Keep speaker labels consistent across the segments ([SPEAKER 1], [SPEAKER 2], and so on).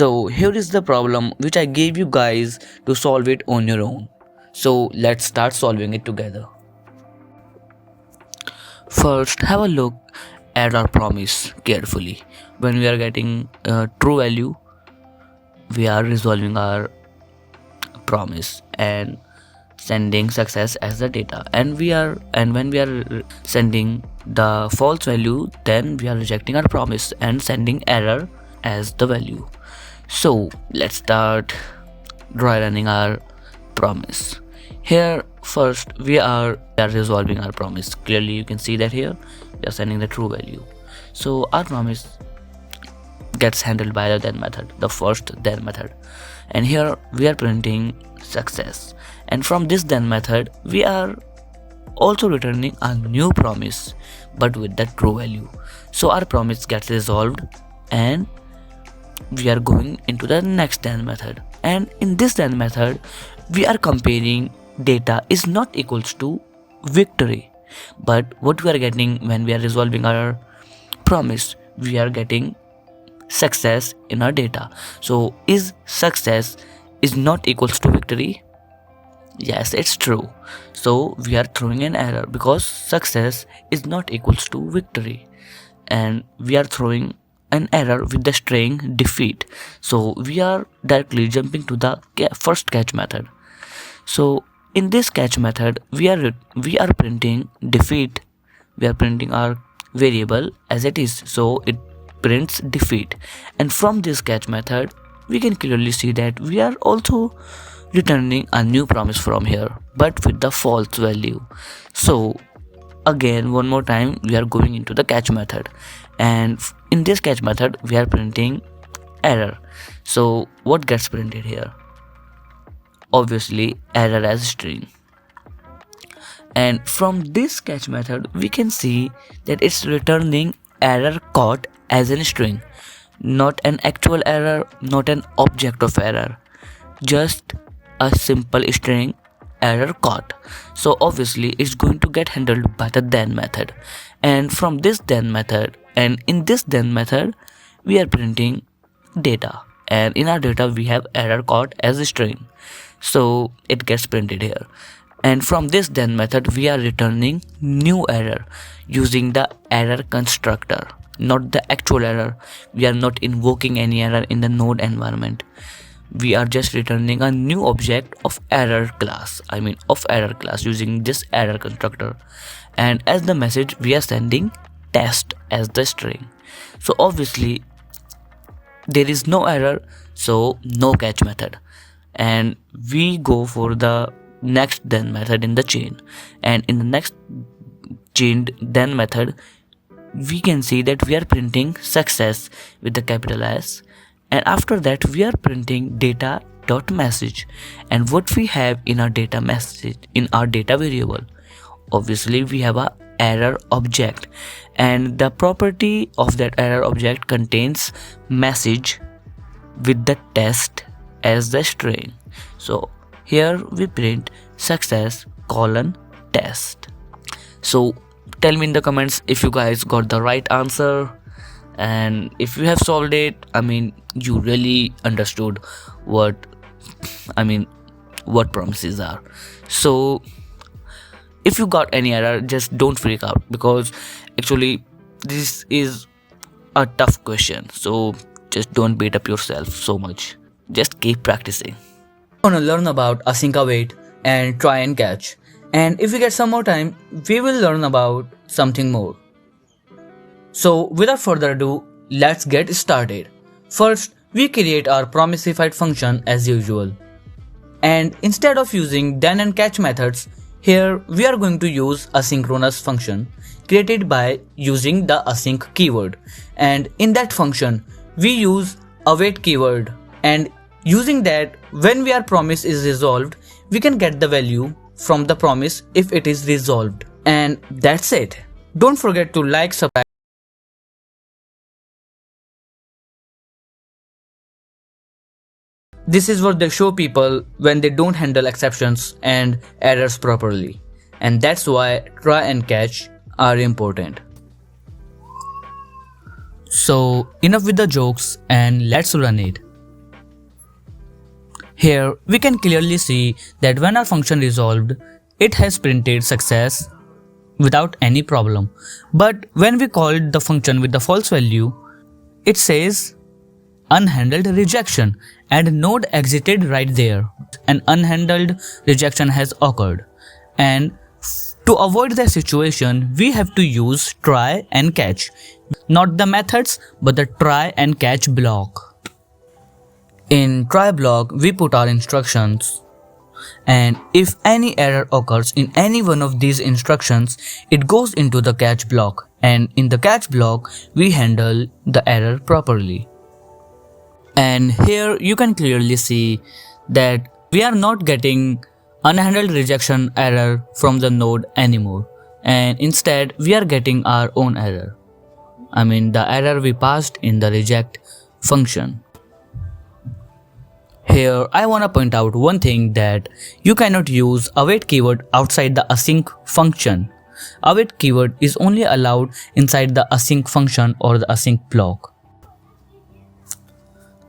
[SPEAKER 1] So here is the problem which I gave you guys to solve it on your own. So let's start solving it together. First, have a look at our promise carefully. When we are getting true value, we are resolving our promise and sending success as the data, and when we are sending the false value, then we are rejecting our promise and sending error as the value. So let's start dry running our promise. Here first we are resolving our promise. Clearly you can see that here we are sending the true value. So our promise gets handled by the then method, the first then method, and here we are printing success, and from this then method we are also returning a new promise but with the true value. So our promise gets resolved and we are going into the next then method, and in this then method we are comparing data is not equals to victory. But what we are getting when we are resolving our promise, we are getting success in our data. So is success is not equals to victory? Yes, it's true. So we are throwing an error because success is not equals to victory, and we are throwing an error with the string defeat. So we are directly jumping to the first catch method. So in this catch method we are printing defeat. We are printing our variable as it is, so it prints defeat, and from this catch method we can clearly see that we are also returning a new promise from here but with the false value. So again, one more time, we are going into the catch method, and in this catch method we are printing error. So what gets printed here? Obviously error as string, and from this catch method we can see that it's returning error caught as a string, not an actual error, not an object of error, just a simple string error caught. So obviously it's going to get handled by the then method, and from this then method, and in this then method we are printing data, and in our data we have error caught as a string, so it gets printed here. And from this then method we are returning new error using the error constructor, not the actual error. We are not invoking any error in the node environment. We are just returning a new object of error class, using this error constructor, and as the message we are sending test as the string. So obviously there is no error, so no catch method, and we go for the next then method in the chain, and in the next chained then method we can see that we are printing success with the capital S, and after that we are printing data.message. And what we have in our data message, in our data variable, obviously we have a error object, and the property of that error object contains message with the test as the string. So here we print success : test. So tell me in the comments if you guys got the right answer, and if you have solved it, you really understood what promises are. So if you got any error, just don't freak out, because actually this is a tough question, so just don't beat up yourself so much. Just keep practicing.
[SPEAKER 2] We're gonna learn about async await and try and catch, and if we get some more time we will learn about something more. So without further ado, let's get started. First we create our promisified function as usual, and instead of using then and catch methods, here we are going to use asynchronous function created by using the async keyword, and in that function we use await keyword, and using that, when our promise is resolved, we can get the value from the promise if it is resolved. And that's it. Don't forget to like, subscribe. This is what they show people when they don't handle exceptions and errors properly. And that's why try and catch are important. So enough with the jokes and let's run it. Here we can clearly see that when our function resolved, it has printed success without any problem. But when we called the function with the false value, it says unhandled rejection and node exited right there. An unhandled rejection has occurred, and to avoid that situation, we have to use try and catch. Not the methods, but the try and catch block. In try block, we put our instructions, and if any error occurs in any one of these instructions, it goes into the catch block, and in the catch block, we handle the error properly. And here you can clearly see that we are not getting unhandled rejection error from the node anymore, and instead we are getting our own error. I mean the error we passed in the reject function. Here I wanna point out one thing, that you cannot use await keyword outside the async function. Await keyword is only allowed inside the async function or the async block.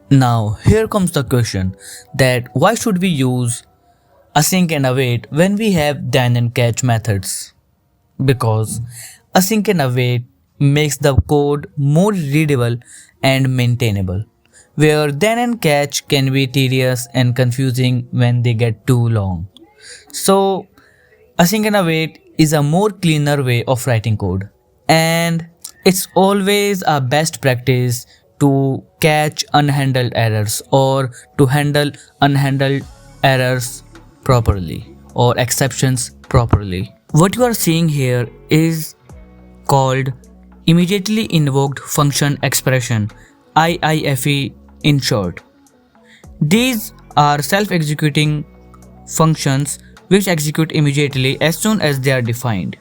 [SPEAKER 2] Now here comes the question, that why should we use async and await when we have then and catch methods? Because async and await makes the code more readable and maintainable, where then and catch can be tedious and confusing when they get too long. So async and await is a more cleaner way of writing code, and it's always a best practice to catch unhandled errors or to handle unhandled errors properly or exceptions properly. What you are seeing here is called immediately invoked function expression, IIFE in short. These are self-executing functions which execute immediately as soon as they are defined.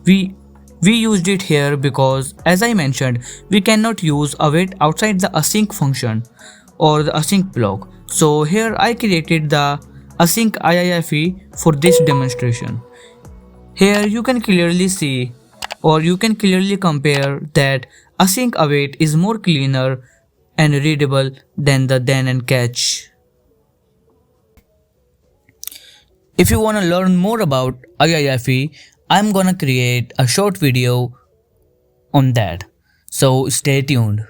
[SPEAKER 2] We used it here because, as I mentioned, we cannot use await outside the async function or the async block. So here I created the async IIFE for this demonstration. Here you can clearly see, or you can clearly compare, that async await is more cleaner and readable than the then and catch. If you want to learn more about IIFE, I'm gonna create a short video on that. So stay tuned.